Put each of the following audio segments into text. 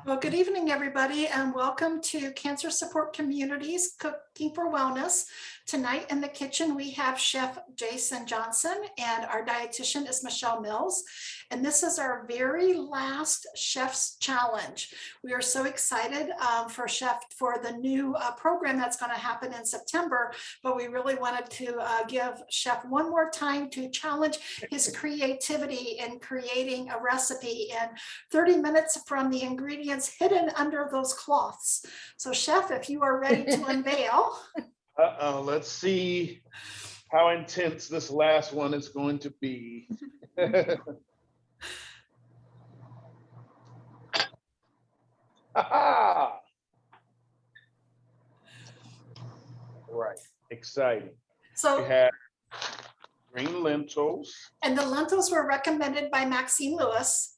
Well, good evening, everybody, and welcome to Cancer Support Communities Cooking for Wellness. Tonight in the kitchen, we have Chef Jason Johnson, and our dietitian is Michelle Mills. And this is our very last Chef's Challenge. We are so excited for the new program that's going to happen in September, but we really wanted to give Chef one more time to challenge his creativity in creating a recipe in 30 minutes from the ingredients hidden under those cloths. So Chef, if you are ready to unveil. Let's see how intense this last one is going to be. Right, exciting. So we have green lentils. And the lentils were recommended by Maxine Lewis.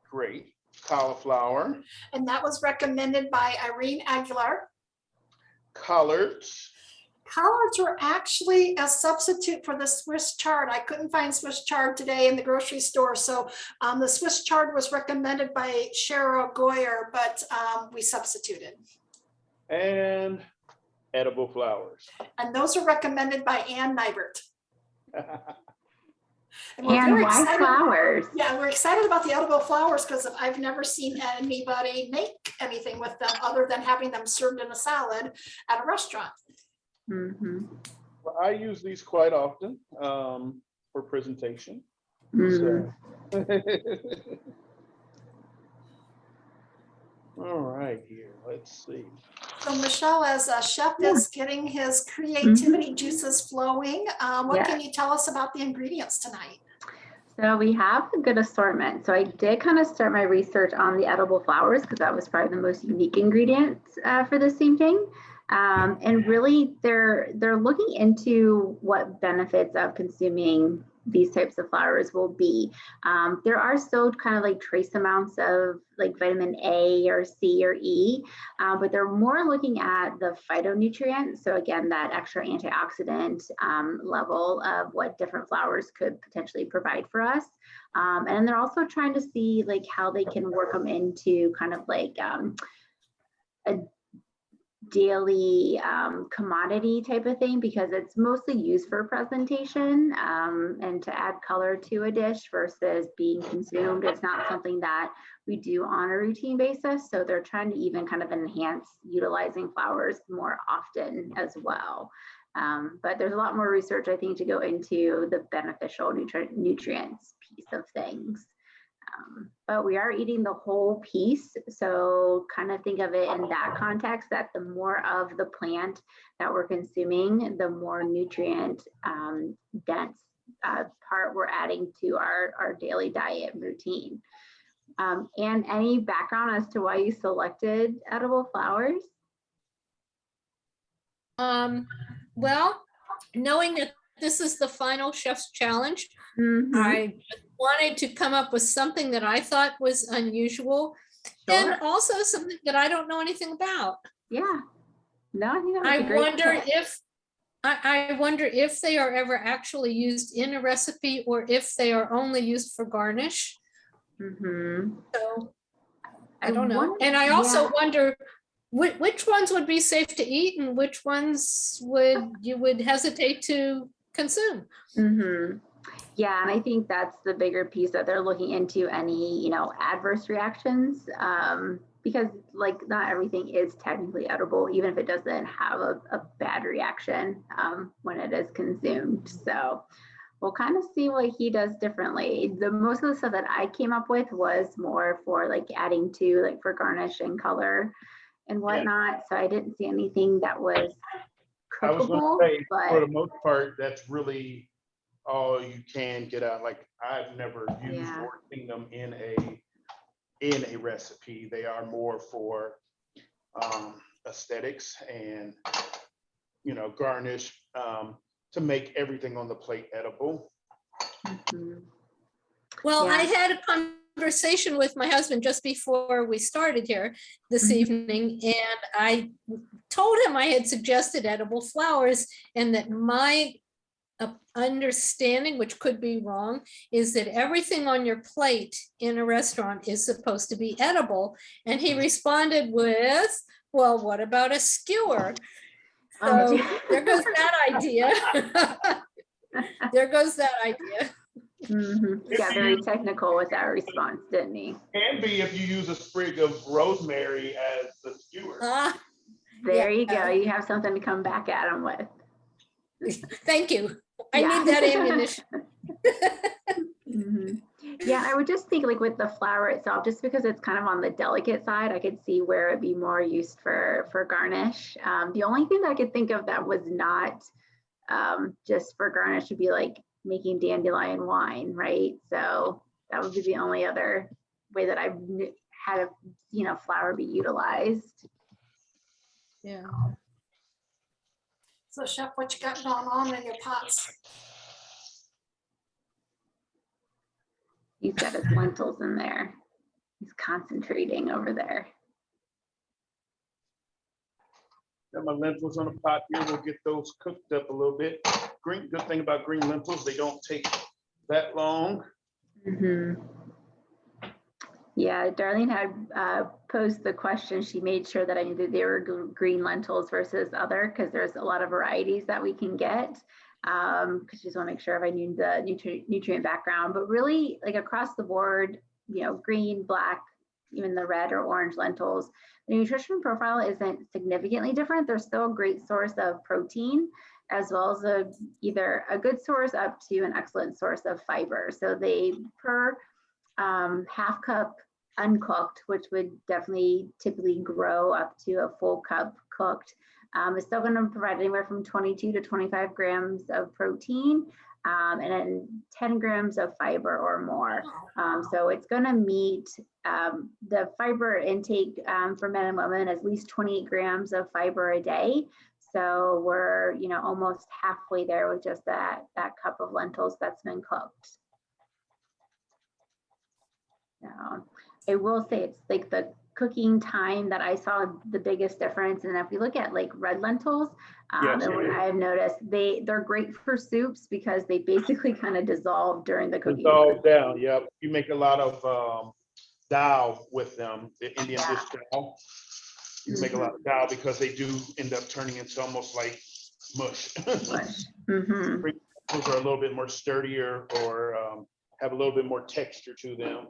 Great. Cauliflower. And that was recommended by Irene Aguilar. Collards. Collards were actually a substitute for the Swiss chard. I couldn't find Swiss chard today in the grocery store. So the Swiss chard was recommended by Cheryl Goyer, but we substituted. And edible flowers. And those are recommended by Ann Nybert. And why flowers? Yeah, we're excited about the edible flowers because I've never seen anybody make anything with them other than having them served in a salad at a restaurant. Mm-hmm. Well, I use these quite often for presentation. Mm-hmm. So. All right, here, let's see. So Michelle, as a chef is getting his creativity juices flowing, what can you tell us about the ingredients tonight? So we have a good assortment. So I did kind of start my research on the edible flowers because that was probably the most unique ingredients for this evening. And really they're looking into what benefits of consuming these types of flowers will be. There are still kind of like trace amounts of like vitamin A or C or E, but they're more looking at the phytonutrients. So again, that extra antioxidant level of what different flowers could potentially provide for us. And they're also trying to see like how they can work them into kind of like a daily commodity type of thing, because it's mostly used for presentation and to add color to a dish versus being consumed. It's not something that we do on a routine basis. So they're trying to even kind of enhance utilizing flowers more often as well. But there's a lot more research, I think, to go into the beneficial nutrients piece of things. But we are eating the whole piece. So kind of think of it in that context, that the more of the plant that we're consuming, the more nutrient dense part we're adding to our daily diet routine. And any background as to why you selected edible flowers? Well, knowing that this is the final Chef's Challenge, Mm-hmm. I wanted to come up with something that I thought was unusual, and also something that I don't know anything about. Yeah. No, I think that was a great wonder pick. if I wonder if they are ever actually used in a recipe or if they are only used for garnish. Mm-hmm. So I don't know. And I also wonder which ones would be safe to eat and which ones you would hesitate to consume. Mm-hmm. Yeah, and I think that's the bigger piece, that they're looking into any, adverse reactions, because like not everything is technically edible, even if it doesn't have a bad reaction when it is consumed. So we'll kind of see what he does differently. Most of the stuff that I came up with was more for like adding to like for garnish and color and whatnot. So I didn't see anything that was cookable. I was going to say, for the most part, that's really all you can get out. Like I've never used or seen them in a recipe. They are more for aesthetics and garnish to make everything on the plate edible. Mm-hmm. Well, I had a conversation with my husband just before we started here this evening, and I told him I had suggested edible flowers and that my understanding, which could be wrong, is that everything on your plate in a restaurant is supposed to be edible. And he responded with, well, what about a skewer? So there goes that idea. There goes that idea. He got very technical with that response, didn't he? Can be if you use a sprig of rosemary as the skewer. There you go. You have something to come back at him with. Thank you. I need that ammunition. Yeah, I would just think like with the flour itself, just because it's kind of on the delicate side, I could see where it'd be more used for garnish. The only thing that I could think of that was not just for garnish would be like making dandelion wine, right? So that would be the only other way that I've had flour be utilized. Yeah. So Chef, what you got going on in your pots? He's got his lentils in there. He's concentrating over there. Got my lentils on the pot here. We'll get those cooked up a little bit. Good thing about green lentils, they don't take that long. Yeah, Darlene had posed the question. She made sure that I knew that they were green lentils versus other, because there's a lot of varieties that we can get. Because she just want to make sure if I knew the nutrient background, but really like across the board, green, black, even the red or orange lentils, the nutrition profile isn't significantly different. They're still a great source of protein, as well as either a good source up to an excellent source of fiber. So they per half cup uncooked, which would definitely typically grow up to a full cup cooked, is still going to provide anywhere from 22 to 25 grams of protein, and then 10 grams of fiber or more. So it's going to meet the fiber intake for men and women, at least 28 grams of fiber a day. So we're almost halfway there with just that cup of lentils that's been cooked. I will say it's like the cooking time that I saw the biggest difference. And if we look at like red lentils, and what I've noticed, they're great for soups because they basically kind of dissolve during the cooking. Dissolve down, yep. You make a lot of dal with them, the Indian dish dal. You make a lot of dal because they do end up turning into almost like mush. Those are a little bit more sturdier or have a little bit more texture to them.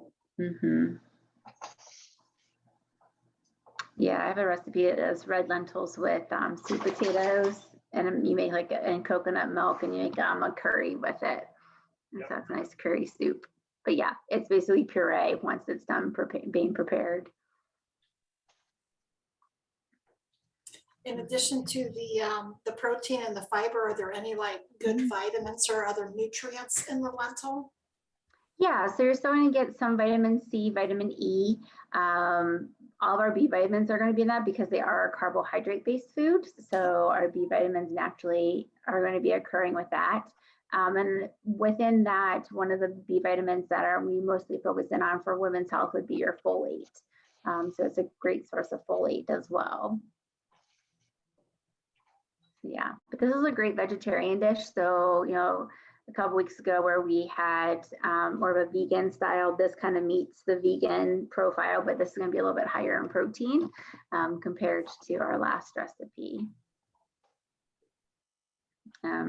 Yeah, I have a recipe that does red lentils with sweet potatoes, and you make and coconut milk, and you make a curry with it. And so it's a nice curry soup. But yeah, it's basically puree once it's done being prepared. In addition to the protein and the fiber, are there any like good vitamins or other nutrients in the lentil? Yeah, so you're still going to get some vitamin C, vitamin E. All of our B vitamins are going to be in that because they are a carbohydrate-based food. So our B vitamins naturally are going to be occurring with that. And within that, one of the B vitamins that we mostly focus in on for women's health would be your folate. So it's a great source of folate as well. Yeah, but this is a great vegetarian dish. So, a couple weeks ago where we had more of a vegan style, this kind of meets the vegan profile, but this is going to be a little bit higher in protein compared to our last recipe.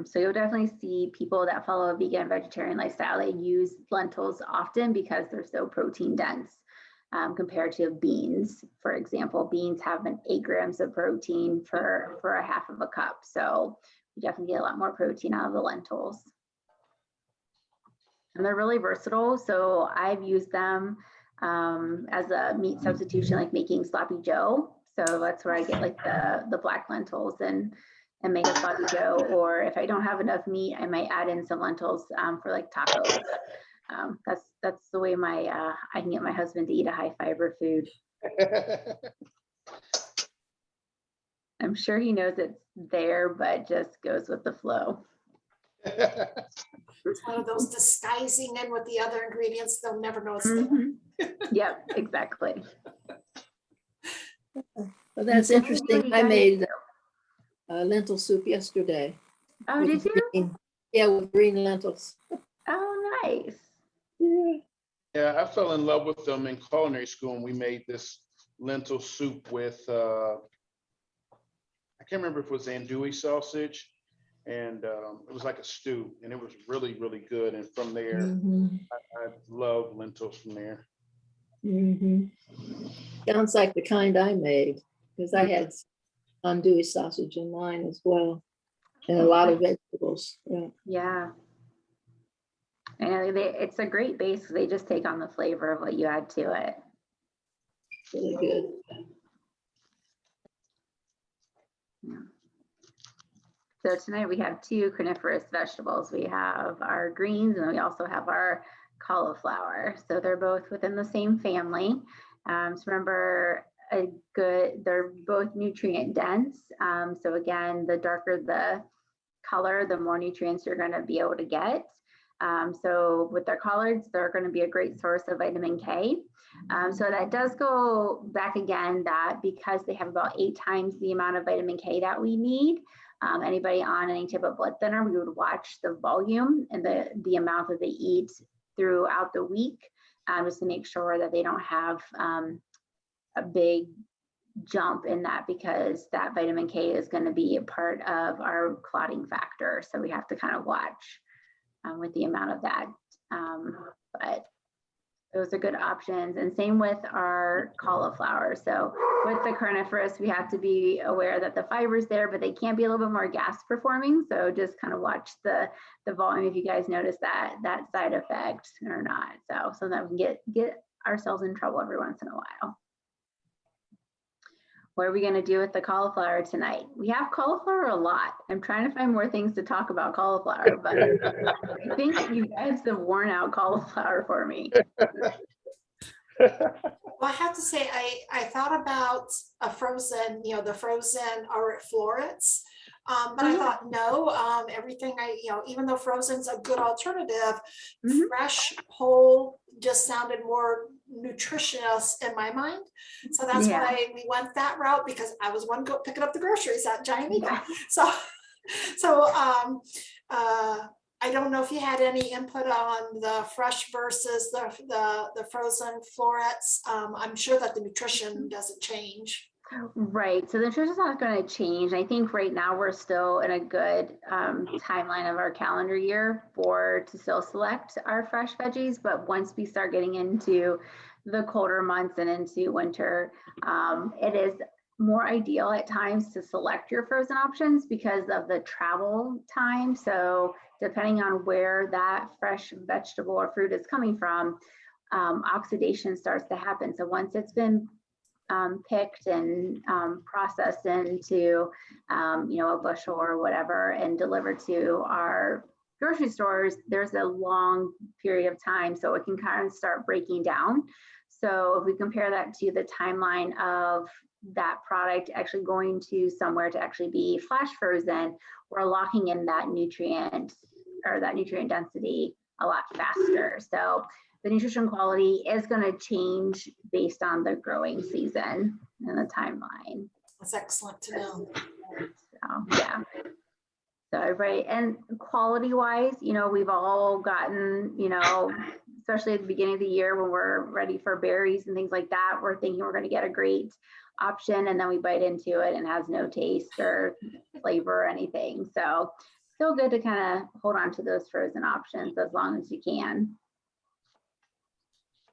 So you'll definitely see people that follow a vegan vegetarian lifestyle, they use lentils often because they're so protein dense compared to beans. For example, beans have 8 grams of protein for a half of a cup. So you definitely get a lot more protein out of the lentils. And they're really versatile. So I've used them as a meat substitution, like making sloppy joe. So that's where I get like the black lentils and make a sloppy joe. Or if I don't have enough meat, I might add in some lentils for like tacos. That's the way I can get my husband to eat a high fiber food. I'm sure he knows it's there, but just goes with the flow. It's one of those disguising in with the other ingredients, they'll never know it's there. Yep, exactly. Well, that's interesting. I made lentil soup yesterday. Oh, did you? Yeah, with green lentils. Oh, nice. Yeah. Yeah, I fell in love with them in culinary school, and we made this lentil soup with, I can't remember if it was andouille sausage, and it was like a stew, and it was really, really good. And from there, Mhm. I love lentils from there. Mhm. Sounds like the kind I made, because I had andouille sausage in mine as well, and a lot of vegetables. Yeah. Yeah. And it's a great base because they just take on the flavor of what you add to it. Really good. So tonight we have two cruciferous vegetables. We have our greens and we also have our cauliflower. So they're both within the same family. So remember, they're both nutrient dense. So again, the darker the color, the more nutrients you're going to be able to get. So with their collards, they're going to be a great source of vitamin K. So that does go back again that because they have about 8 times the amount of vitamin K that we need, anybody on any type of blood thinner, we would watch the volume and the amount that they eat throughout the week, just to make sure that they don't have a big jump in that, because that vitamin K is going to be a part of our clotting factor. So we have to kind of watch with the amount of that. But those are good options. And same with our cauliflower. So with the cruciferous, we have to be aware that the fiber's there, but they can be a little bit more gas performing. So just kind of watch the volume if you guys notice that side effect or not. So that we can get ourselves in trouble every once in a while. What are we going to do with the cauliflower tonight? We have cauliflower a lot. I'm trying to find more things to talk about cauliflower, but I think you guys have worn out cauliflower for me. Well, I have to say, I thought about a frozen, the frozen are florets. But I thought, no, everything even though frozen's a good alternative, fresh, whole just sounded more nutritious in my mind. So that's why we went that route, because I was one picking up the groceries at Giant Eagle. So I don't know if you had any input on the fresh versus the frozen florets. I'm sure that the nutrition doesn't change. Right. So the nutrition is not going to change. I think right now we're still in a good timeline of our calendar year to still select our fresh veggies. But once we start getting into the colder months and into winter, it is more ideal at times to select your frozen options because of the travel time. So depending on where that fresh vegetable or fruit is coming from, oxidation starts to happen. So once it's been picked and processed into a bushel or whatever and delivered to our grocery stores, there's a long period of time, so it can kind of start breaking down. So if we compare that to the timeline of that product actually going to somewhere to actually be flash frozen, we're locking in that nutrient density a lot faster. So the nutrition quality is going to change based on the growing season and the timeline. That's excellent to know. So, yeah. So everybody, and quality wise, we've all gotten, especially at the beginning of the year when we're ready for berries and things like that, we're thinking we're going to get a great option, and then we bite into it and it has no taste or flavor or anything. So still good to kind of hold on to those frozen options as long as you can.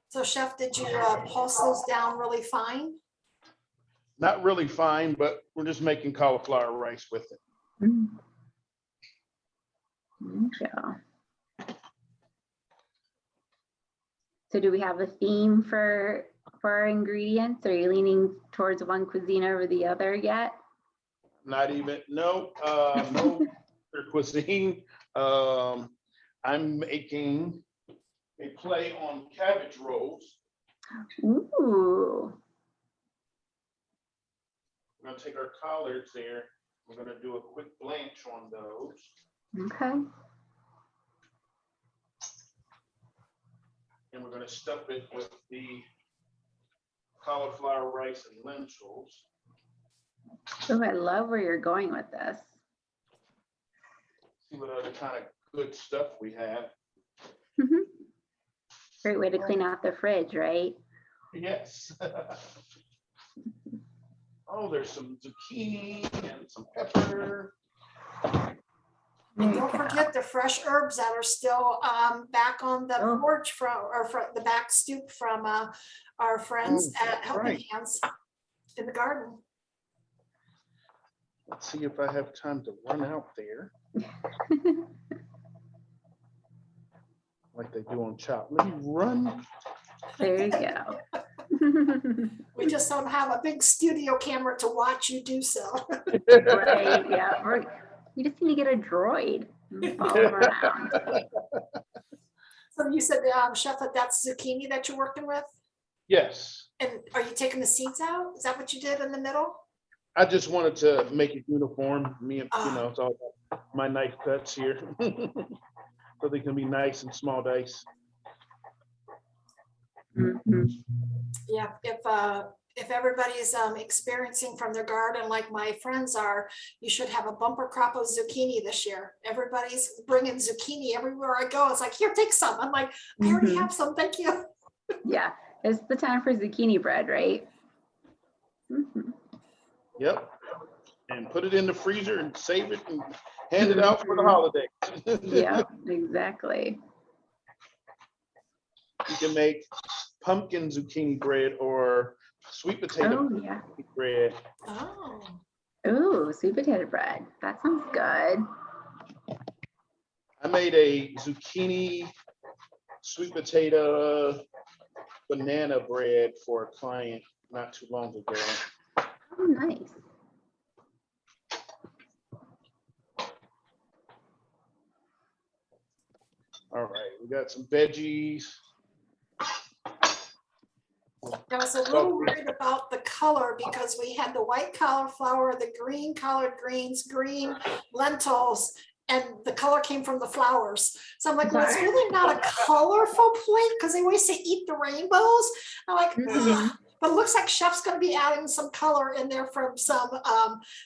So Chef, did you pulse those down really fine? Not really fine, but we're just making cauliflower rice with it. So do we have a theme for our ingredients? Are you leaning towards one cuisine over the other yet? Not even, no cuisine. I'm making a play on cabbage rolls. Ooh. We're gonna take our collards there. We're gonna do a quick blanch on those. Okay. And we're gonna stuff it with the cauliflower rice and lentils. Oh, I love where you're going with this. See what other kind of good stuff we have. Mhm. Great way to clean out the fridge, right? Yes. Oh, there's some zucchini and some pepper. There And you don't go. forget the fresh herbs that are still back on the Oh. porch from the back stoop from our friends Oh, at Helping right. Hands in the garden. Let's see if I have time to run out there like they do on Chop. Let me run. There you go. We just don't have a big studio camera to watch you do so. Right, yeah. Or you just need to get a droid and follow around. So you said, Chef, that's zucchini that you're working with? Yes, And are you taking the seeds out? Is that what you did in the middle? I just wanted to make it uniform. Me, it's all about my knife cuts here. So they can be nice and small dice. Mhm. Yeah, if everybody's experiencing from their garden like my friends are, you should have a bumper crop of zucchini this year. Everybody's bringing zucchini everywhere I go. It's like, here, take some. I'm like, I already Mhm. have some, thank you. Yeah, it's the time for zucchini bread, right? Mhm. Yep. And put it in the freezer and save it and hand it out for the holiday. Yeah, exactly. You can make pumpkin zucchini bread or sweet potato Oh, yeah. bread. Oh, Ooh, sweet potato bread. That sounds good. I made a zucchini, sweet potato, banana bread for a client not too long ago. Oh, nice. All right, we got some veggies. I was a little worried about the color because we had the white cauliflower, the green collard greens, green lentils, and the color came from the flowers. So I'm like, well, it's really not a colorful plate because they always say eat the rainbows. I'm like, Mhm. but it looks like Chef's going to be adding some color in there from some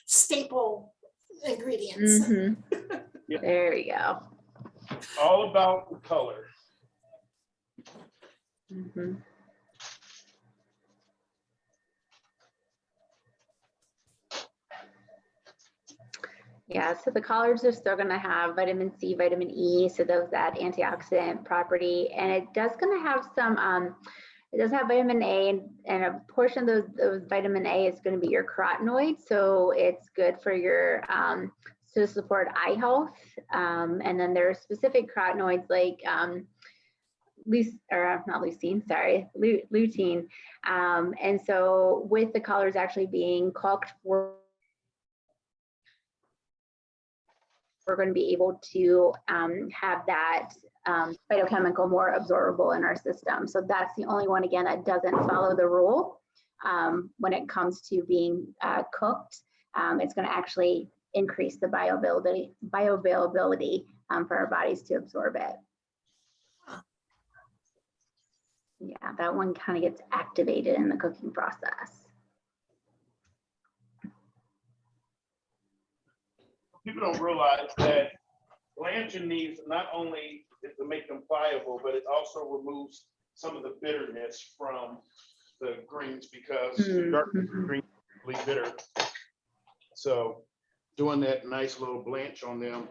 staple ingredients. Mhm. Yeah. There you go. All about the color. Mhm. Yeah, so the collards are still going to have vitamin C, vitamin E, so those that antioxidant property, and it does going to have some. It does have vitamin A, and a portion of those vitamin A is going to be your carotenoids, so it's good for your to support eye health. And then there are specific carotenoids like lutein. And so with the collards actually being cooked, we're going to be able to have that phytochemical more absorbable in our system. So that's the only one, again, that doesn't follow the rule when it comes to being cooked. It's going to actually increase the bioavailability for our bodies to absorb it. Yeah, that one kind of gets activated in the cooking process. People don't realize that blanching these not only is to make them pliable, but it also removes some of the bitterness from the greens because the dark greens are really bitter. So doing that nice little blanch on them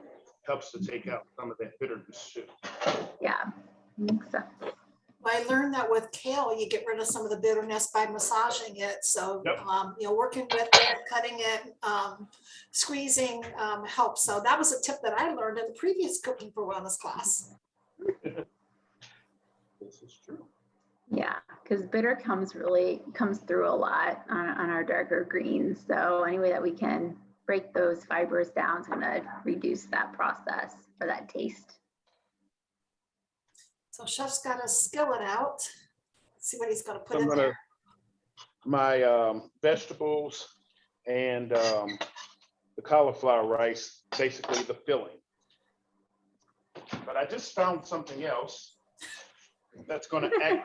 helps to take out some of that bitterness too. Yeah, makes sense. I learned that with kale, you get rid of some of the bitterness by massaging it. So, Yep. Working with it, cutting it, squeezing helps. So that was a tip that I learned in the previous Cooking for Wellness class. This is true. Yeah, because bitter comes through a lot on our darker greens. So any way that we can break those fibers down is going to reduce that process or that taste. So Chef's got a skillet out. Let's see what he's going to put in gonna, there. My vegetables and the cauliflower rice, basically the filling. But I just found something else that's going to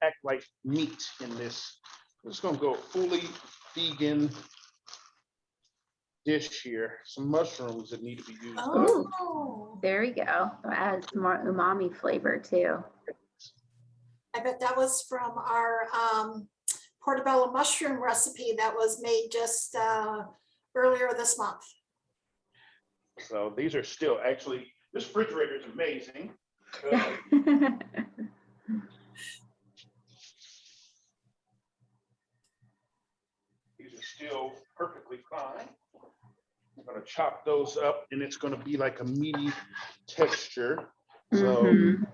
act like meat in this. I'm just going to go fully vegan dish here, some mushrooms that need to be used. Oh, There we go. So adds more umami flavor too. I bet that was from our portobello mushroom recipe that was made just earlier this month. So these are still actually, this refrigerator is amazing. These are still perfectly fine. I'm gonna chop those up and it's gonna be like a meaty texture. So, Mhm.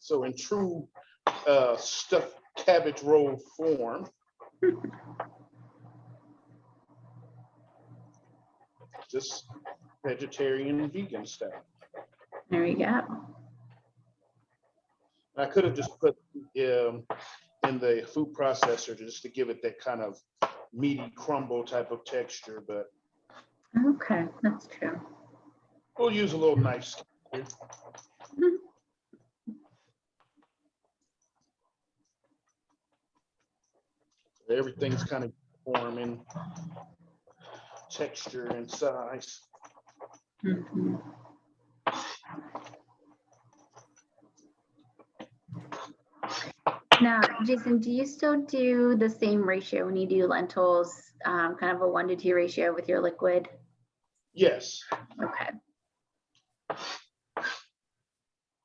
so in true stuffed cabbage roll form. Just vegetarian and vegan stuff. There we go. I could have just put in the food processor just to give it that kind of meaty crumble type of texture, but Okay, that's true. we'll use a little knife here. Everything's kind of form in texture and size. Mhm. Now, Jason, do you still do the same ratio when you do lentils, kind of a 1-to-2 ratio with your liquid? Yes, Okay.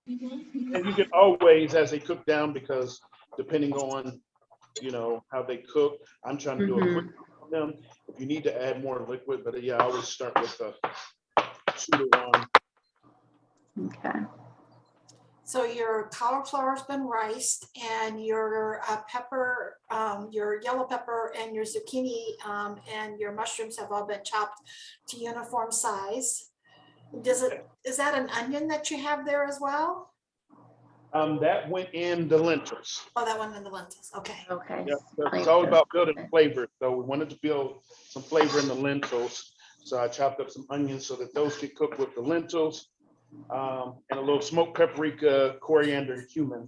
and you can always, as they cook down, because depending on, you know, how they cook, I'm trying to do a quick on them. If you need to add more liquid, but yeah, I always start with a 2-to-1. Okay. So your cauliflower's been riced and your pepper, your yellow pepper and your zucchini and your mushrooms have all been chopped to uniform size. Is that an onion that you have there as well? That went in the lentils. Oh, that one in the lentils. Okay. Okay. Yeah, so it's all about building flavor. So we wanted to build some flavor in the lentils. So I chopped up some onions so that those could cook with the lentils. And a little smoked paprika, coriander, and cumin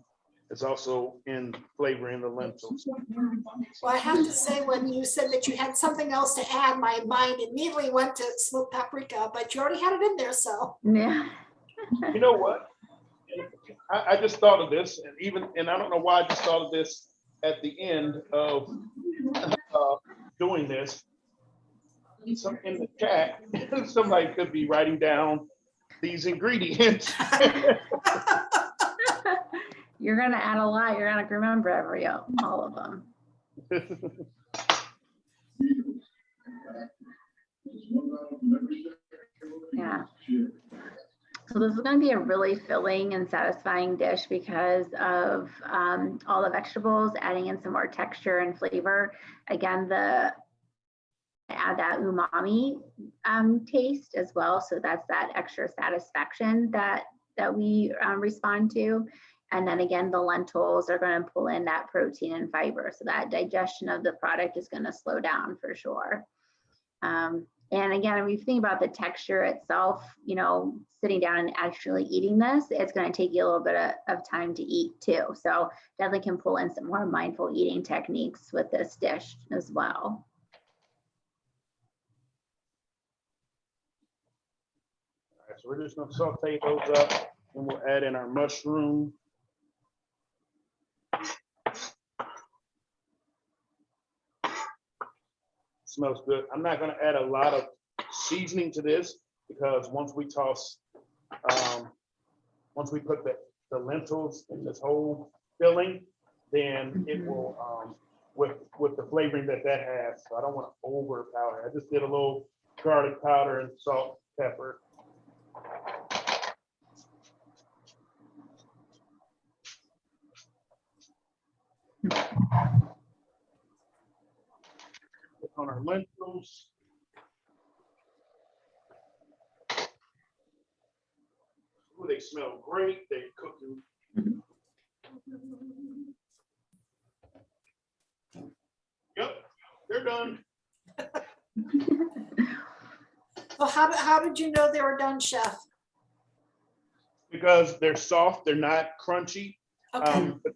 is also in flavor in the lentils. Well, I have to say, when you said that you had something else to add, my mind immediately went to smoked paprika, but you already had it in there, so. Yeah. You know what? I just thought of this, and I don't know why I just thought of this at the end of doing this. Some in the chat, somebody could be writing down these ingredients. You're gonna add a lot. You're gonna remember all of them. Yeah. So this is going to be a really filling and satisfying dish because of all the vegetables, adding in some more texture and flavor. Again, add that umami taste as well. So that's that extra satisfaction that we respond to. And then again, the lentils are going to pull in that protein and fiber. So that digestion of the product is going to slow down for sure. And again, if you think about the texture itself, you know, sitting down and actually eating this, it's going to take you a little bit of time to eat too. So definitely can pull in some more mindful eating techniques with this dish as well. All right, so we're just gonna saute those up and we'll add in our mushroom. Smells good. I'm not gonna add a lot of seasoning to this because once we put the lentils in this whole filling, then it will, with the flavoring that has. So I don't want to overpower it. I just did a little garlic powder and salt, pepper. On our lentils. Ooh, they smell great. They're cooking. Yep, they're done. Well, how did you know they were done, Chef? Because they're soft, they're not crunchy. Okay. But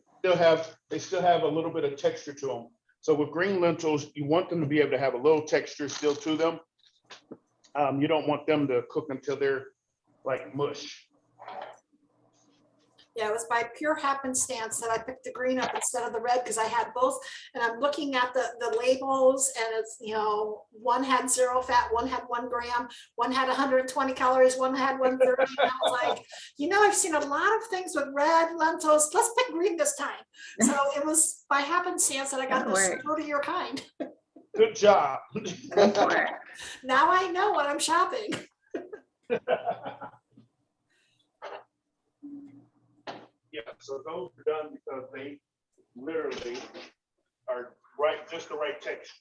they still have a little bit of texture to them. So with green lentils, you want them to be able to have a little texture still to them. You don't want them to cook until they're like mush. Yeah, it was by pure happenstance that I picked the green up instead of the red because I had both. And I'm looking at the labels and it's, you know, one had 0 fat, one had 1 gram, one had 120 calories, one had 130. And I was like, you know, I've seen a lot of things with red lentils. Let's pick green this time. So it was by happenstance that I got this sturdier kind. Good job. Now I know what I'm shopping. Yeah, so those are done because they literally are right, just the right texture.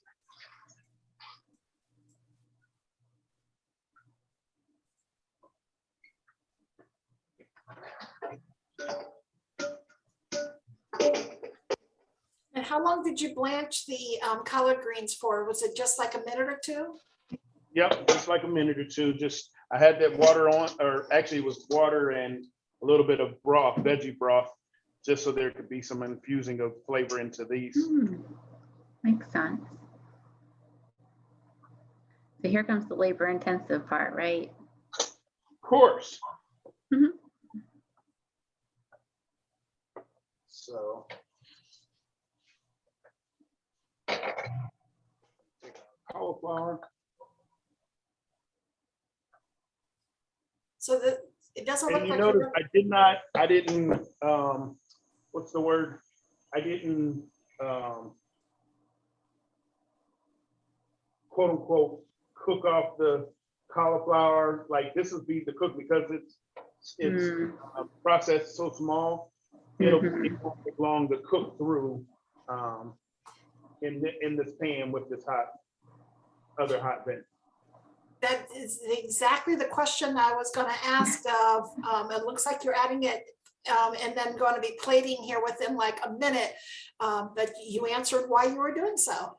And how long did you blanch the collard greens for? Was it just like a minute or two? Yep, just like a minute or two. Just I had that water on, or actually it was water and a little bit of broth, veggie broth, just so there could be some infusing of flavor into these. Makes sense. So here comes the labor intensive part, right? Of course. So cauliflower. So that it doesn't look And you like notice I didn't, what's the word? I didn't, quote unquote, cook off the cauliflower. Like this would be the cook because it's processed so small. It won't take long to cook through in this pan with this other hot vent. that is exactly the question I was going to ask of. It looks like you're adding it and then going to be plating here within like a minute. But you answered why you were doing so.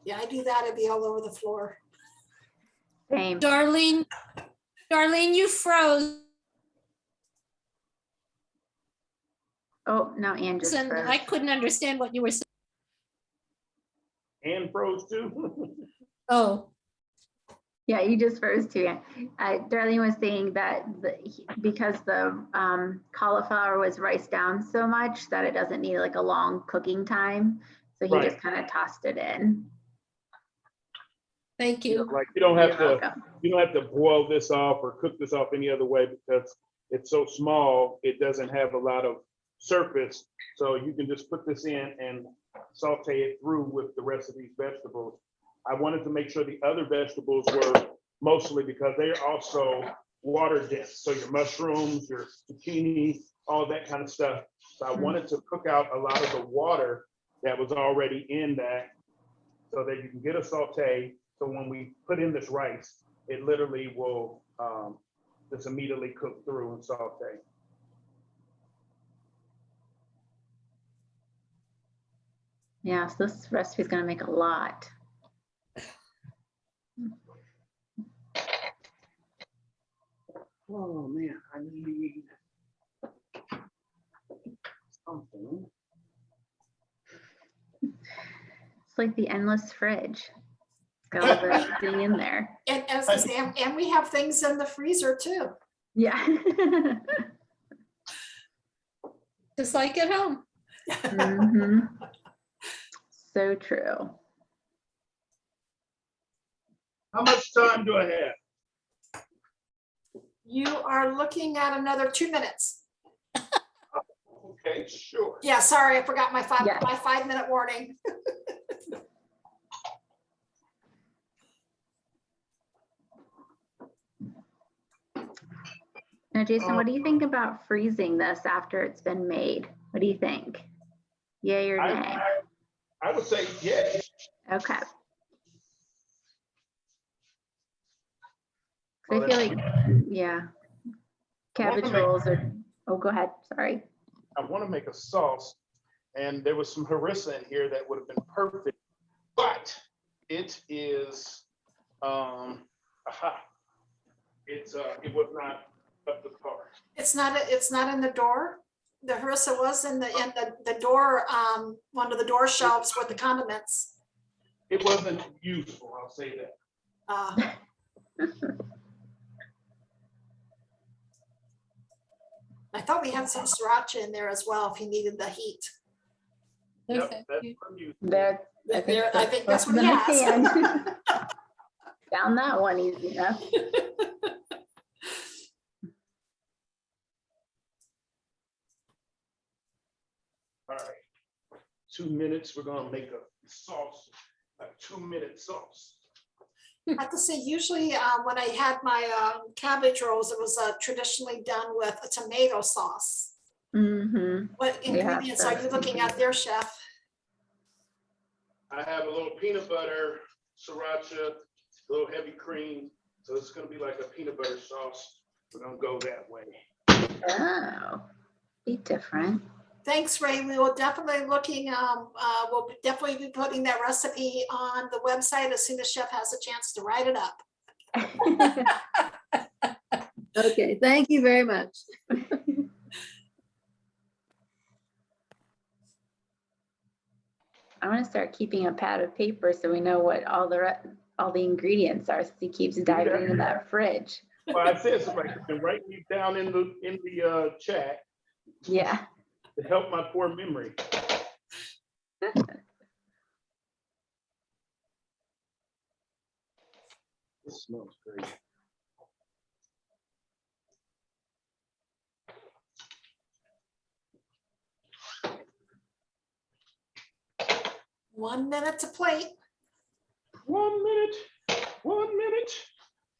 Yeah, I do that. It'd be all over the floor. Same. Darlene, you froze. Oh, now Ann just And froze. I couldn't understand what you were saying. And froze too. Oh, Yeah, you just froze too. Darlene was saying that because the cauliflower was riced down so much that it doesn't need like a long cooking time. So he just kind of tossed it in. thank you. Like you don't have You're to welcome. you don't have to boil this off or cook this off any other way because it's so small, it doesn't have a lot of surface. So you can just put this in and saute it through with the rest of these vegetables. I wanted to make sure the other vegetables were mostly because they're also water dense. So your mushrooms, your zucchini, all that kind of stuff. So I wanted to cook out a lot of the water that was already in that so that you can get a saute. So when we put in this rice, it literally will just immediately cook through and saute. Yeah, so this recipe is going to make a lot. Oh man, I need something. It's like the endless fridge. It's got all the everything in there. And as I say, and we have things in the freezer too. Yeah. Just like at home. Mhm. So true. How much time do I have? You are looking at another 2 minutes. Okay, sure. Yeah, sorry, I forgot my Yeah. 5-minute warning. Now, Jason, what do you think about freezing this after it's been made? What do you think? Yay or nay? I would say yes. Okay. So I feel like, yeah, cabbage rolls are, oh, go ahead, sorry. I want to make a sauce, and there was some harissa in here that would have been perfect, but it is, it was not up the car. It's not in the door. The harissa was in the door, one of the door shelves with the condiments. It wasn't useful, I'll say that. I thought we had some sriracha in there as well if you needed the heat. Yep, Okay. that's unuseful. There, I think that's what he has. Found that one easy enough. All right, 2 minutes, we're gonna make a sauce, a 2-minute sauce. I have to say, usually when I had my cabbage rolls, it was traditionally done with a tomato sauce. Mm-hmm. What Yeah, ingredients are you looking at there, chef? I have a little peanut butter, sriracha, a little heavy cream, so it's gonna be like a peanut butter sauce. We're gonna go that way. Oh, be different. Thanks, Ray. We will definitely we'll definitely be putting that recipe on the website as soon as chef has a chance to write it up. Okay, thank you very much. I want to start keeping a pad of paper so we know what all the ingredients are. So he keeps diving into that fridge. Well, I said somebody can write me down in the chat Yeah. to help my poor memory. This smells great. One minute to plate. 1 minute, 1 minute.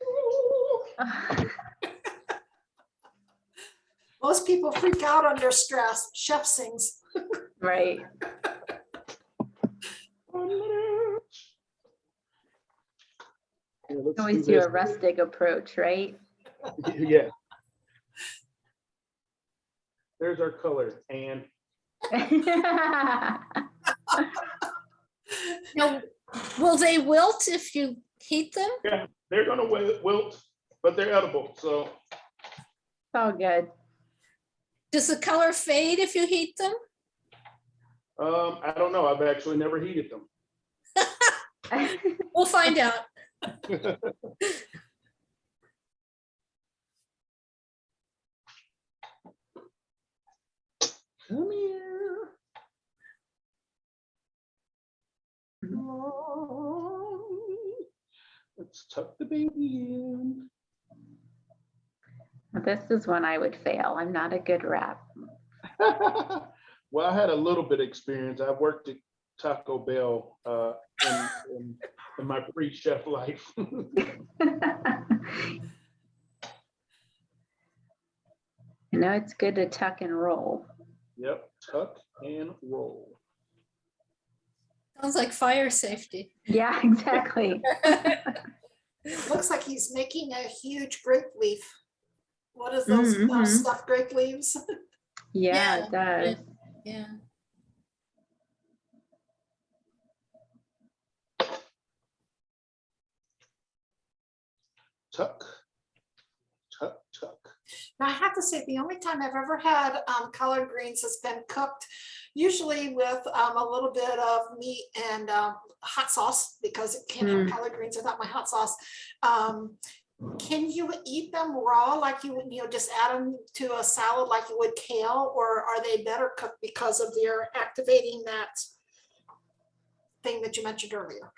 Ooh. Most people freak out under stress. Chef sings. Right. 1 minute. Yeah, let's Always do do this. a rustic approach, right? Yeah. There's our color, and Now, will they wilt if you heat them? yeah, they're gonna wilt, but they're edible. So All good. Does the color fade if you heat them? I don't know. I've actually never heated them. We'll find out. Come here. Oh, let's tuck the baby in. This is when I would fail. I'm not a good rep. Well, I had a little bit of experience. I worked at Taco Bell in my pre-chef life. You know, it's good to tuck and roll. Yep, tuck and roll. Sounds like fire safety. Yeah, exactly. Looks like he's making a huge grape leaf. What is those Mhm. stuffed grape leaves? Yeah, Yeah, it does. Yeah. Tuck, tuck, tuck. Now, I have to say, the only time I've ever had collard greens has been cooked, usually with a little bit of meat and hot sauce, because it can't have collard greens without my hot sauce. Can you eat them raw, like you would, just add them to a salad like you would kale, or are they better cooked because of their activating that thing that you mentioned earlier?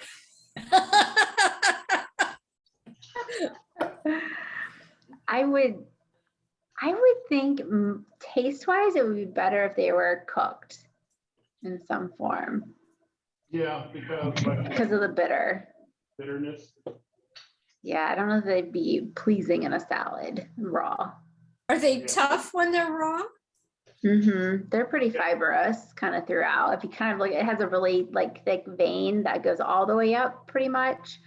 I would think taste-wise, it would be better if they were cooked in some form Yeah, because of the bitterness. Yeah, I don't know if they'd be pleasing in a salad raw. Are they Yeah. tough when they're raw? They're pretty fibrous kind of throughout. If you kind of look, it has a really thick vein that goes all the way up pretty much,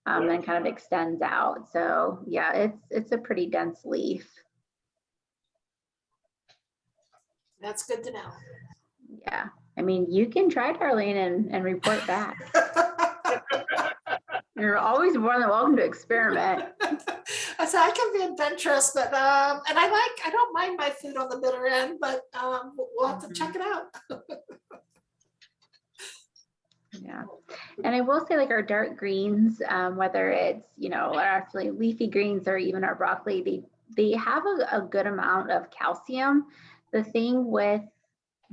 then kind of extends out. So yeah, it's a pretty dense leaf. That's good to know. Yeah, I mean, you can try, Darlene, and report back. You're always more than welcome to experiment. I said I can be adventurous, but and I don't mind my food on the bitter end, but we'll have to check it out. Yeah. And I will say, like, our dark greens, whether it's, our actually leafy greens or even our broccoli, they have a good amount of calcium. The thing with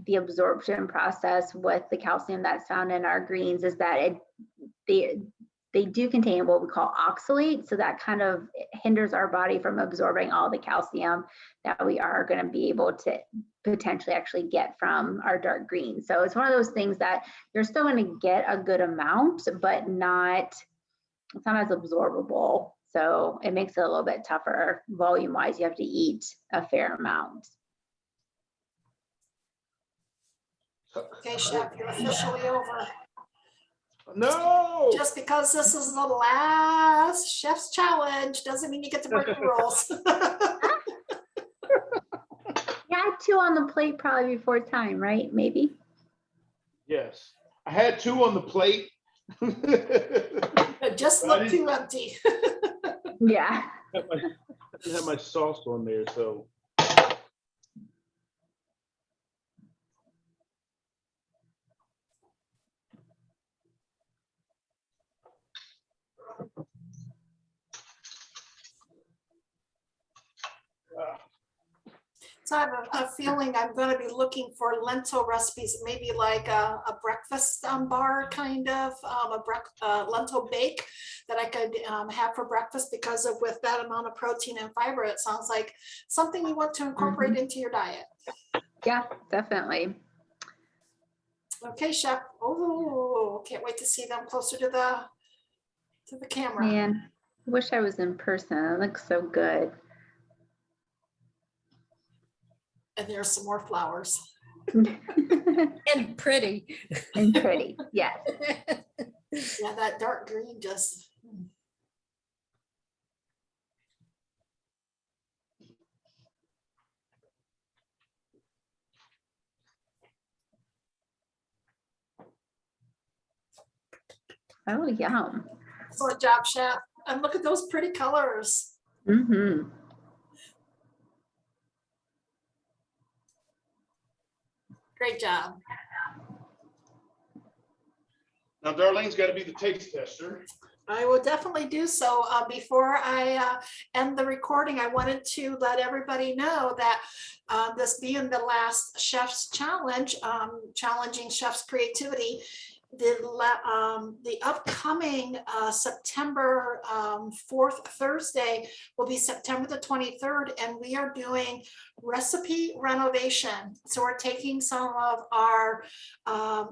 the absorption process with the calcium that's found in our greens is that they do contain what we call oxalate. So that kind of hinders our body from absorbing all the calcium that we are going to be able to potentially actually get from our dark greens. So it's one of those things that you're still going to get a good amount, but it's not as absorbable. So it makes it a little bit tougher volume wise. You have to eat a fair amount. Okay, Chef, you're officially over. No. Just because this is the last chef's challenge doesn't mean you get to break the rules. You had 2 on the plate probably before time, right? Maybe. Yes, I had 2 on the plate. It just looked too empty. Yeah. I didn't have my sauce on there, so. So I have a feeling I'm going to be looking for lentil recipes, maybe like a breakfast bar kind of, lentil bake that I could have for breakfast, because of with that amount of protein and fiber, it sounds like something you want to incorporate into your diet. Yeah, definitely. Okay, Chef. Oh, can't wait to see them closer to the camera. Man, I wish I was in person. It looks so good. And there's some more flowers. And pretty. And pretty, yes. Yeah, that dark green just. Oh, yum. Excellent job, Chef. And look at those pretty colors. Mm-hmm. Great job. Now Darlene's got to be the taste tester. I will definitely do so. Before I end the recording, I wanted to let everybody know that this being the last Chef's Challenge, challenging chef's creativity, the upcoming September 4th Thursday will be September the 23rd, and we are doing recipe renovation. So we're taking some of our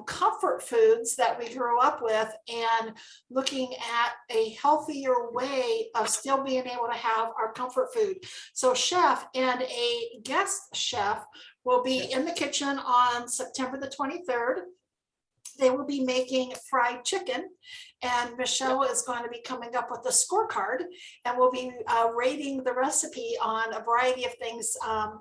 comfort foods that we grew up with and looking at a healthier way of still being able to have our comfort food. So chef and a guest chef will be in the kitchen on September the 23rd. They will be making fried chicken, and Michelle is going to be coming up with a scorecard, and we'll be rating the recipe on a variety of things,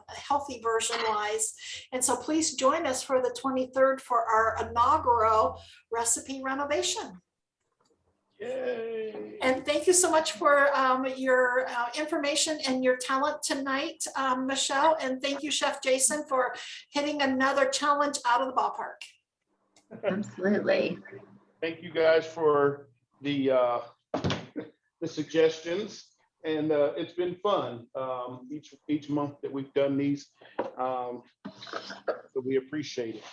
healthy version wise. And so please join us for the 23rd for our inaugural recipe renovation. Yay. And thank you so much for your information and your talent tonight, Michelle. And thank you, Chef Jason, for hitting another challenge out of the ballpark. Absolutely. Thank you guys for the suggestions, and it's been fun each month that we've done these, so we appreciate it.